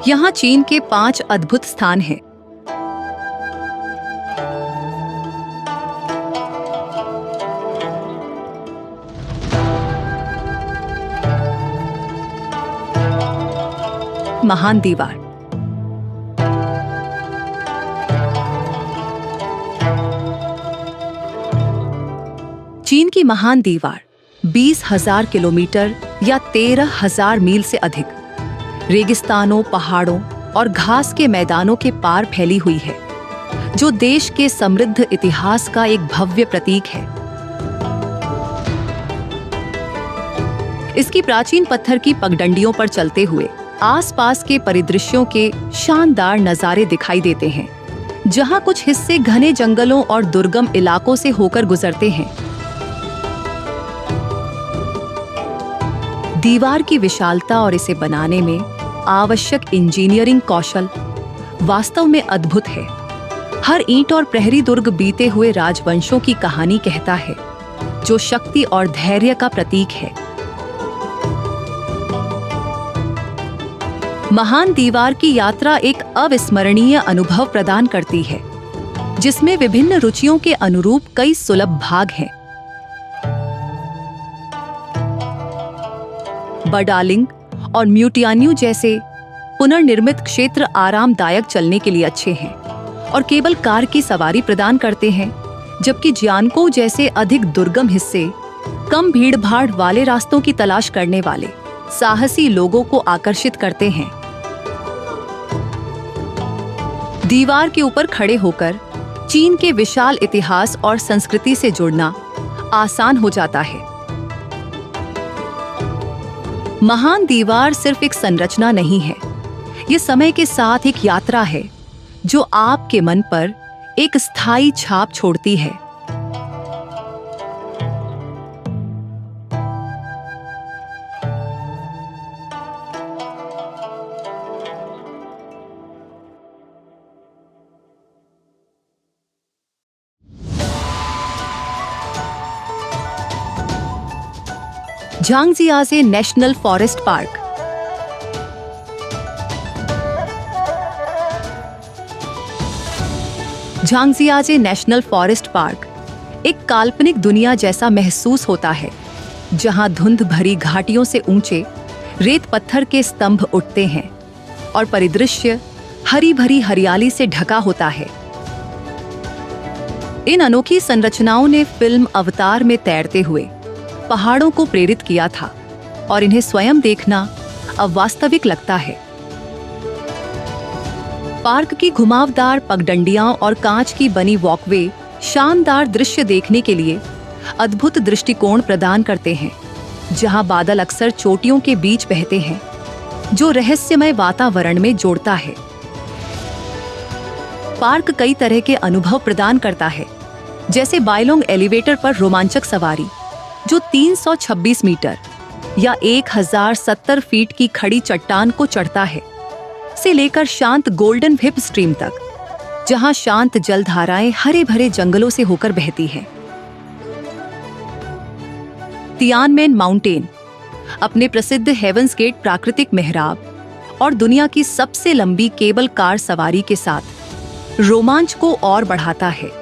यहाँ चीन के 5 अद्भुत स्थान हैं। महान दीवार। चीन की महान दीवार 20,000 किलोमीटर या 13,000 मील से अधिक रेगिस्तानों, पहाड़ों और घास के मैदानों के पार फैली हुई है, जो देश के समृद्ध इतिहास का एक भव्य प्रतीक है। इसकी प्राचीन पत्थर की पगडंडियों पर चलते हुए आसपास के परिदृश्यों के शानदार नजारे दिखाई देते हैं, जहां कुछ हिस्से घने जंगलों और दुर्गम इलाकों से होकर गुजरते हैं। दीवार की विशालता और इसे बनाने में आवश्यक इंजीनियरिंग कौशल वास्तव में अद्भुत है। हर ईंट और प्रहरी दुर्ग बीते हुए राजवंशों की कहानी कहता है, जो शक्ति और धैर्य का प्रतीक है। महान दीवार की यात्रा एक अविस्मरणीय अनुभव प्रदान करती है, जिसमें विभिन्न रुचियों के अनुरूप कई सुलभ भाग हैं। बडालिंग और म्यूटियान्यू जैसे पुनर्निर्मित क्षेत्र आरामदायक चलने के लिए अच्छे हैं और केबल कार की सवारी प्रदान करते हैं, जबकि जियानको जैसे अधिक दुर्गम हिस्से कम भीड़भाड़ वाले रास्तों की तलाश करने वाले साहसी लोगों को आकर्षित करते हैं। दीवार के ऊपर खड़े होकर चीन के विशाल इतिहास और संस्कृति से जुड़ना आसान हो जाता है। महान दीवार सिर्फ एक संरचना नहीं है, ये समय के साथ एक यात्रा है जो आपके मन पर एक स्थायी छाप छोड़ती है। Zhangjiajie national forest park. Zhangjiajie national forest park एक काल्पनिक दुनिया जैसा महसूस होता है, जहां धुंध भरी घाटियों से ऊंचे रेत पत्थर के स्तंभ उठते हैं और परिदृश्य हरी भरी हरियाली से ढका होता है। इन अनोखी संरचनाओं ने फिल्म अवतार में तैरते हुए पहाड़ों को प्रेरित किया था और इन्हें स्वयं देखना अब वास्तविक लगता है। पार्क की घुमावदार पगडंडियां और कांच की बनी वॉकवे शानदार दृश्य देखने के लिए अद्भुत दृष्टिकोण प्रदान करते हैं, जहां बादल अक्सर चोटियों के बीच बहते हैं, जो रहस्यमय वातावरण में जोड़ता है। पार्क कई तरह के अनुभव प्रदान करता है, जैसे बाइलोंग एलिवेटर पर रोमांचक सवारी, जो 326 मीटर या 1070 फीट की खड़ी चट्टान को चढ़ता है, से लेकर शांत गोल्डन हिप स्ट्रीम तक, जहां शांत जलधाराएं हरे भरे जंगलों से होकर बहती हैं। तियानमेन माउंटेन अपने प्रसिद्ध हेवंस गेट प्राकृतिक मेहराब और दुनिया की सबसे लंबी केबल कार सवारी के साथ रोमांच को और बढ़ाता है।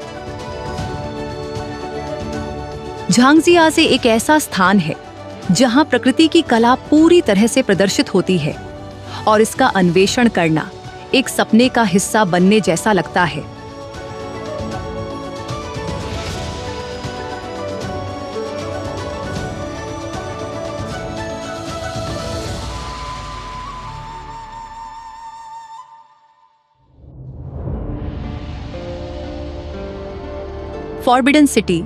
झांगजियाजे एक ऐसा स्थान है जहां प्रकृति की कला पूरी तरह से प्रदर्शित होती है और इसका अन्वेषण करना एक सपने का हिस्सा बनने जैसा लगता है। Forbidden city.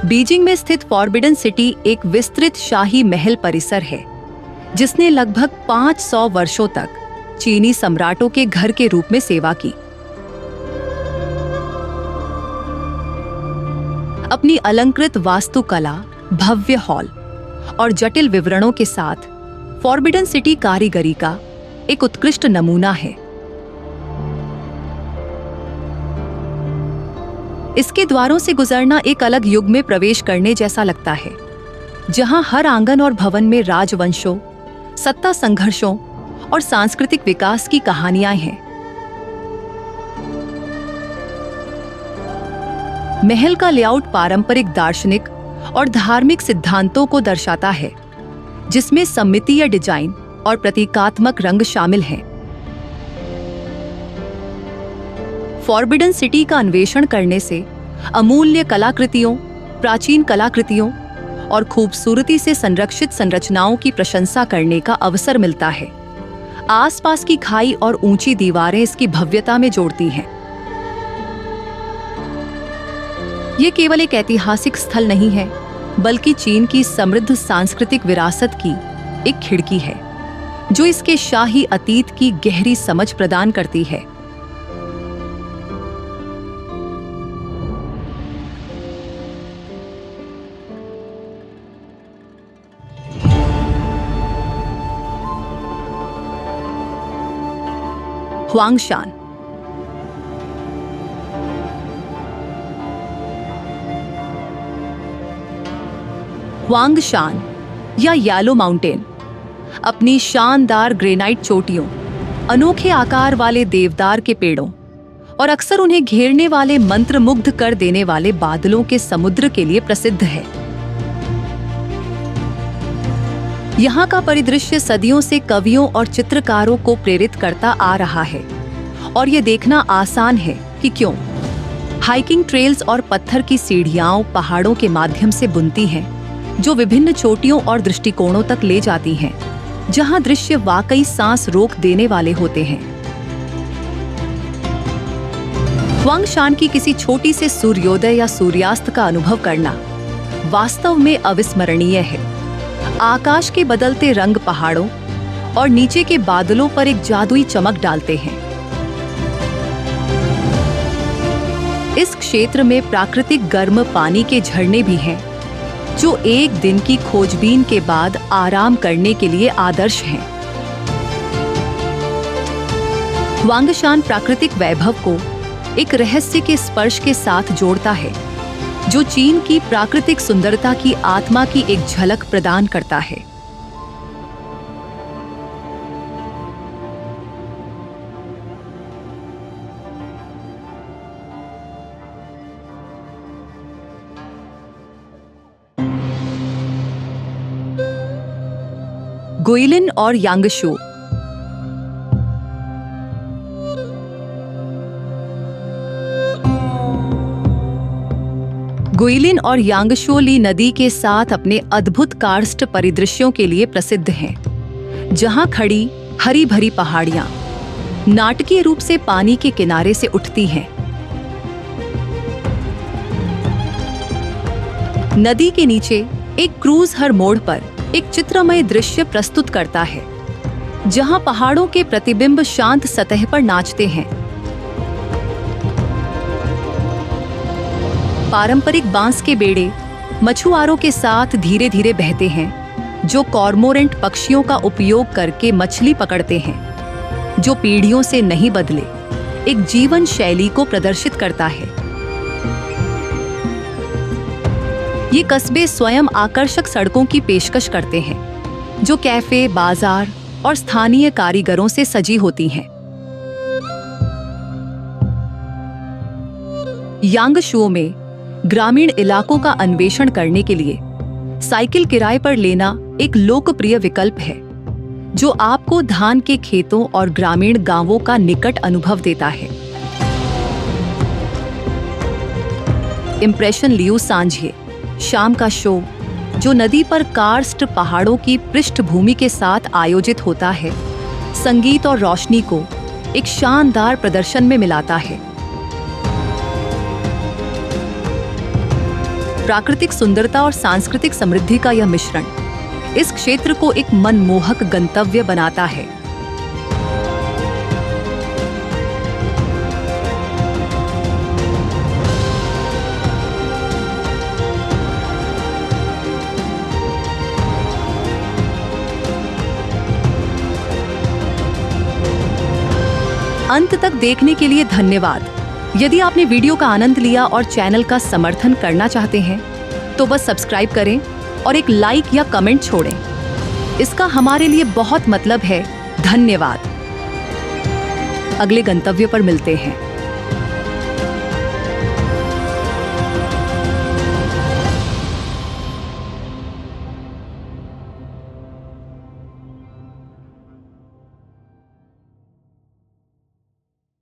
बीजिंग में स्थित फॉरबिडन सिटी एक विस्तृत शाही महल परिसर है, जिसने लगभग 500 वर्षों तक चीनी सम्राटों के घर के रूप में सेवा की। अपनी अलंकृत वास्तुकला, भव्य हॉल और जटिल विवरणों के साथ फॉरबिडन सिटी कारीगरी का एक उत्कृष्ट नमूना है। इसके द्वारों से गुजरना एक अलग युग में प्रवेश करने जैसा लगता है, जहां हर आंगन और भवन में राजवंशों, सत्ता संघर्षों और सांस्कृतिक विकास की कहानियां हैं। महल का लेआउट पारंपरिक दार्शनिक और धार्मिक सिद्धांतों को दर्शाता है, जिसमें सममितीय डिजाइन और प्रतीकात्मक रंग शामिल हैं। फॉरबिडन सिटी का अन्वेषण करने से अमूल्य कलाकृतियों, प्राचीन कलाकृतियों और खूबसूरती से संरक्षित संरचनाओं की प्रशंसा करने का अवसर मिलता है। आसपास की खाई और ऊंची दीवारें इसकी भव्यता में जोड़ती हैं। ये केवल एक ऐतिहासिक स्थल नहीं है, बल्कि चीन की समृद्ध सांस्कृतिक विरासत की एक खिड़की है, जो इसके शाही अतीत की गहरी समझ प्रदान करती है। हुआंगशान। हुआंगशान या येलो माउंटेन अपनी शानदार ग्रेनाइट चोटियों, अनोखे आकार वाले देवदार के पेड़ों और अक्सर उन्हें घेरने वाले मंत्रमुग्ध कर देने वाले बादलों के समुद्र के लिए प्रसिद्ध है। यहाँ का परिदृश्य सदियों से कवियों और चित्रकारों को प्रेरित करता आ रहा है, और ये देखना आसान है कि क्यों। हाइकिंग ट्रेल्स और पत्थर की सीढ़ियां पहाड़ों के माध्यम से बुनती हैं, जो विभिन्न चोटियों और दृष्टिकोणों तक ले जाती हैं, जहां दृश्य वाकई सांस रोक देने वाले होते हैं। हुआंगशान की किसी छोटी से सूर्योदय या सूर्यास्त का अनुभव करना वास्तव में अविस्मरणीय है। आकाश के बदलते रंग पहाड़ों और नीचे के बादलों पर एक जादुई चमक डालते हैं। इस क्षेत्र में प्राकृतिक गर्म पानी के झरने भी हैं, जो एक दिन की खोजबीन के बाद आराम करने के लिए आदर्श हैं। हुआंगशान प्राकृतिक वैभव को एक रहस्य के स्पर्श के साथ जोड़ता है, जो चीन की प्राकृतिक सुंदरता की आत्मा की एक झलक प्रदान करता है। गुइलिन और यांगशू। गुइलिन और यांगशू ली नदी के साथ अपने अद्भुत कार्स्ट परिदृश्यों के लिए प्रसिद्ध हैं, जहां खड़ी हरी भरी पहाड़ियां नाटकीय रूप से पानी के किनारे से उठती हैं। नदी के नीचे एक क्रूज हर मोड़ पर एक चित्रमय दृश्य प्रस्तुत करता है, जहां पहाड़ों के प्रतिबिंब शांत सतह पर नाचते हैं। पारंपरिक बांस के बेड़े मछुआरों के साथ धीरे धीरे बहते हैं, जो कॉर्मोरेंट पक्षियों का उपयोग करके मछली पकड़ते हैं, जो पीढ़ियों से नहीं बदले एक जीवन शैली को प्रदर्शित करता है। ये कस्बे स्वयं आकर्षक सड़कों की पेशकश करते हैं, जो कैफे, बाजार और स्थानीय कारीगरों से सजी होती हैं। यांगशू में ग्रामीण इलाकों का अन्वेषण करने के लिए साइकिल किराए पर लेना एक लोकप्रिय विकल्प है, जो आपको धान के खेतों और ग्रामीण गांवों का निकट अनुभव देता है। इम्प्रेशन लियू सांझे शाम का शो, जो नदी पर कार्स्ट पहाड़ों की पृष्ठभूमि के साथ आयोजित होता है, संगीत और रोशनी को एक शानदार प्रदर्शन में मिलाता है। प्राकृतिक सुंदरता और सांस्कृतिक समृद्धि का यह मिश्रण इस क्षेत्र को एक मनमोहक गंतव्य बनाता है। अंत तक देखने के लिए धन्यवाद। यदि आपने वीडियो का आनंद लिया और चैनल का समर्थन करना चाहते हैं तो बस सब्सक्राइब करें और एक लाइक या कमेंट छोड़ें। इसका हमारे लिए बहुत मतलब है। धन्यवाद। अगले गंतव्य पर मिलते हैं।